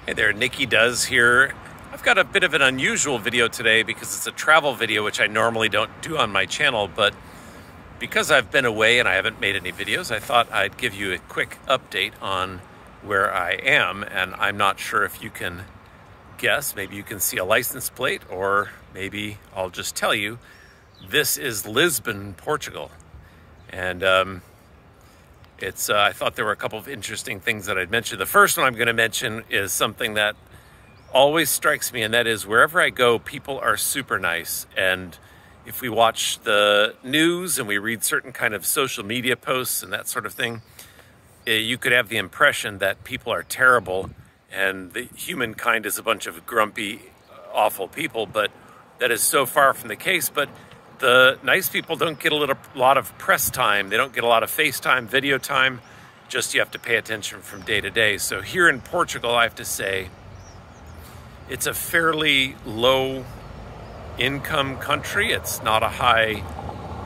Hey there, Nikki Does here. I've got a bit of an unusual video today because it's a travel video, which I normally don't do on my channel, but because I've been away and I haven't made any videos, I thought I'd give you a quick update on where I am, and I'm not sure if you can guess. Maybe you can see a license plate, or maybe I'll just tell you, this is Lisbon, Portugal. And I thought there were a couple of interesting things that I'd mention. The first one I'm going to mention is something that always strikes me, and that is wherever I go, people are super nice. And if we watch the news and we read certain kind of social media posts and that sort of thing, you could have the impression that people are terrible and the humankind is a bunch of grumpy, awful people, but that is so far from the case. But the nice people don't get a lot of press time. They don't get a lot of FaceTime, video time. Just you have to pay attention from day to day. So here in Portugal, I have to say, it's a fairly low income country. It's not a high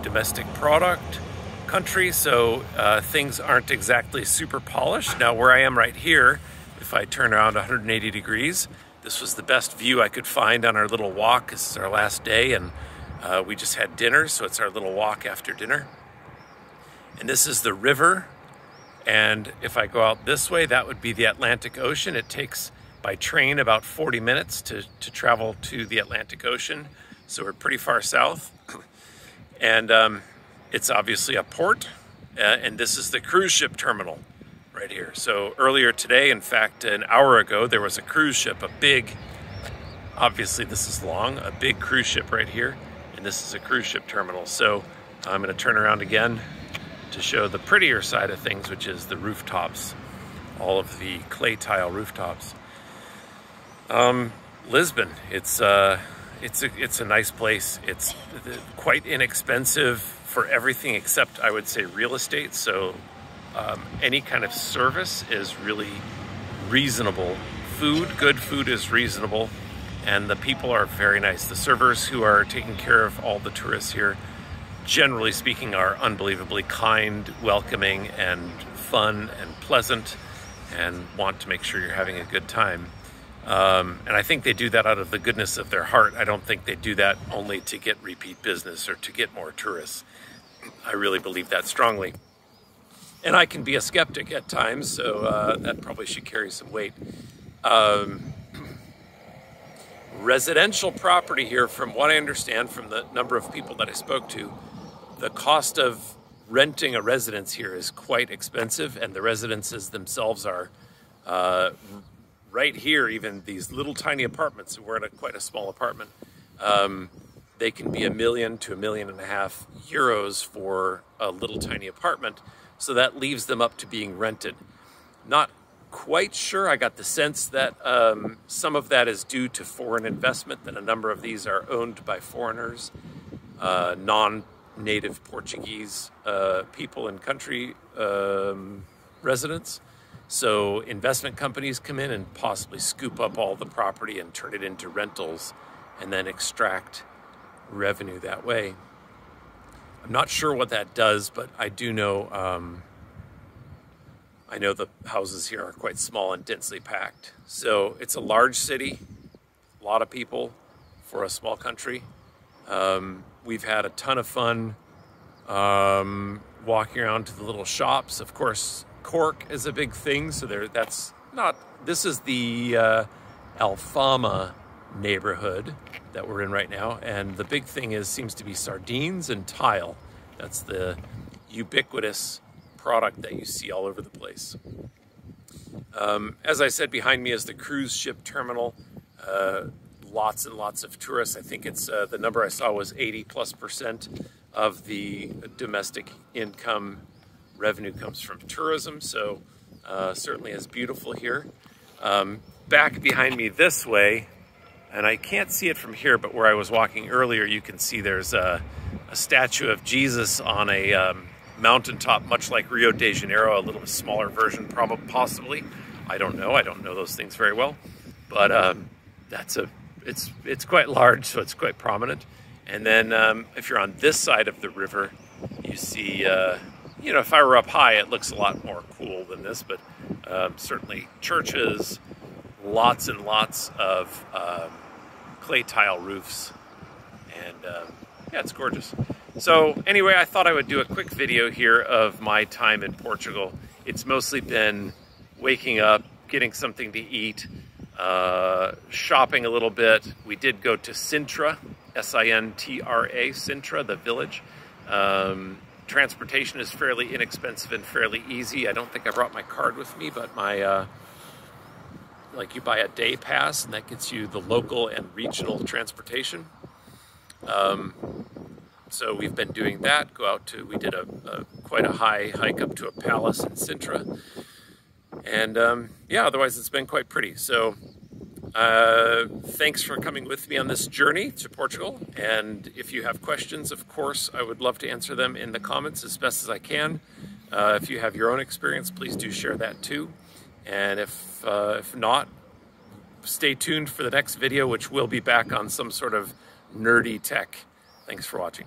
domestic product country, so things aren't exactly super polished. Now where I am right here, if I turn around 180 degrees, this was the best view I could find on our little walk. This is our last day, and we just had dinner, so it's our little walk after dinner. And this is the river, and if I go out this way, that would be the Atlantic Ocean. It takes by train about 40 minutes to travel to the Atlantic Ocean, so we're pretty far south. And it's obviously a port, and this is the cruise ship terminal right here. So earlier today, in fact, an hour ago, there was a cruise ship, a big, obviously this is long, a big cruise ship right here. And this is a cruise ship terminal. So I'm going to turn around again to show the prettier side of things, which is the rooftops, all of the clay tile rooftops. Lisbon, it's a nice place. It's quite inexpensive for everything except, I would say, real estate. So any kind of service is really reasonable. Good food is reasonable. And the people are very nice. The servers who are taking care of all the tourists here, generally speaking, are unbelievably kind, welcoming, and fun and pleasant, and want to make sure you're having a good time. And I think they do that out of the goodness of their heart. I don't think they do that only to get repeat business or to get more tourists. I really believe that strongly. And I can be a skeptic at times, so that probably should carry some weight. Residential property here, from what I understand from the number of people that I spoke to, the cost of renting a residence here is quite expensive, and the residences themselves are right here. Even these little tiny apartments, we're in quite a small apartment, they can be €1 million to €1.5 million euros for a little tiny apartment, so that leaves them up to being rented. Not quite sure. I got the sense that some of that is due to foreign investment, that a number of these are owned by foreigners, non-native Portuguese people and country residents. So investment companies come in and possibly scoop up all the property and turn it into rentals and then extract revenue that way. I'm not sure what that does, but I do know I know the houses here are quite small and densely packed. So it's a large city, a lot of people for a small country. We've had a ton of fun walking around to the little shops. Of course, cork is a big thing. So this is the Alfama neighborhood that we're in right now. And the big thing seems to be sardines and tile. That's the ubiquitous product that you see all over the place. As I said, behind me is the cruise ship terminal. Lots and lots of tourists. I think it's the number I saw was 80+% of the domestic income revenue comes from tourism. So certainly is beautiful here. Back behind me this way, and I can't see it from here, but where I was walking earlier, you can see there's a statue of Jesus on a mountaintop, much like Rio de Janeiro, a little smaller version, possibly. I don't know those things very well, but it's quite large, so it's quite prominent. And then if you're on this side of the river, you see you know, if I were up high, it looks a lot more cool than this, but certainly churches, lots and lots of clay tile roofs, and yeah, it's gorgeous. So anyway, I thought I would do a quick video here of my time in Portugal. It's mostly been waking up, getting something to eat, shopping a little bit. We did go to Sintra, S-I-N-T-R-A, Sintra, the village. Transportation is fairly inexpensive and fairly easy. I don't think I brought my card with me, but my, like, you buy a day pass and that gets you the local and regional transportation. So we've been doing that. We did quite a high hike up to a palace in Sintra. And yeah, otherwise it's been quite pretty. So thanks for coming with me on this journey to Portugal. And if you have questions, of course, I would love to answer them in the comments as best as I can. If you have your own experience, please do share that too. And if not, stay tuned for the next video, which will be back on some sort of nerdy tech. Thanks for watching.